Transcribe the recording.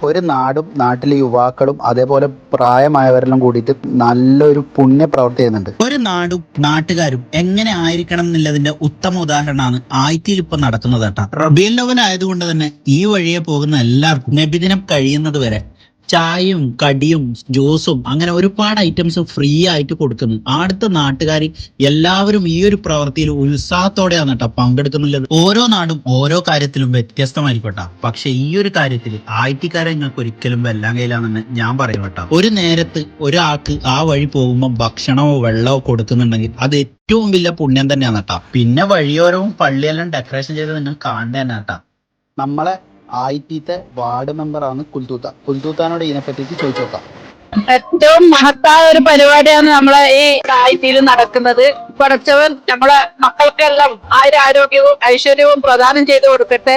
ഒരു നാടും നാട്ടിലെ യുവാക്കളും അതേപോലെ പ്രായമായവരെല്ലാം കൂടിയിട്ട് നല്ലൊരു പുണ്യ പ്രവൃത്തി ചെയ്യുന്നുണ്ട്. ഒരു നാടും നാട്ടുകാരും എങ്ങനെ ആയിരിക്കണം എന്നുള്ളതിന്റെ ഉത്തമ ഉദാഹരണമാണ് ആയിത്തിയിൽ ഇപ്പൊ നടക്കുന്നത് കേട്ടാ. റബീഉൽ അവ്വൽ ആയതുകൊണ്ട് തന്നെ ഈ വഴിയെ പോകുന്ന എല്ലാവർക്കും നബിദിനം കഴിയുന്നത് വരെ ചായയും കടിയും ജ്യൂസും അങ്ങനെ ഒരുപാട് ഐറ്റംസ് ഫ്രീ ആയിട്ട് കൊടുക്കുന്നു. അടുത്ത നാട്ടുകാർ എല്ലാവരും ഈ ഒരു പ്രവൃത്തിയിൽ ഉത്സാഹത്തോടെയാണ് കേട്ടോ പങ്കെടുക്കുന്നുള്ളത്. ഓരോ നാടും ഓരോ കാര്യത്തിലും വ്യത്യസ്തമായിരിക്കട്ടെ, പക്ഷെ ഈ ഒരു കാര്യത്തിൽ ആയിട്ടിക്കാരെ നിങ്ങൾക്ക് ഒരിക്കലും വെല്ലാൻ കഴിയില്ലാന്ന് ഞാൻ പറയും കേട്ടോ. ഒരു നേരത്ത് ഒരാൾക്ക് ആ വഴി പോകുമ്പോൾ ഭക്ഷണമോ വെള്ളമോ കൊടുക്കുന്നുണ്ടെങ്കിൽ അത് ഏറ്റവും വലിയ പുണ്യം തന്നെയാണ് കേട്ടോ. പിന്നെ വഴിയോരവും പള്ളിയെല്ലാം ഡെക്കറേഷൻ ചെയ്ത് നിങ്ങൾ കാണുക തന്നെ കേട്ടോ. നമ്മളെ ആയിത്തീത്തെ വാർഡ് മെമ്പറാണ് കുൽത്തൂത്താനോട് ഇതിനെപ്പറ്റി ചോദിച്ചു നോക്കാം. ഏറ്റവും മഹത്തായ ഒരു പരിപാടിയാണ് നമ്മളെ ഈ ആയിത്തിയിൽ നടക്കുന്നത്. പടച്ചവൻ നമ്മളെ മക്കൾക്കെല്ലാം ആരോഗ്യവും ഐശ്വര്യവും പ്രദാനം ചെയ്തു കൊടുക്കട്ടെ.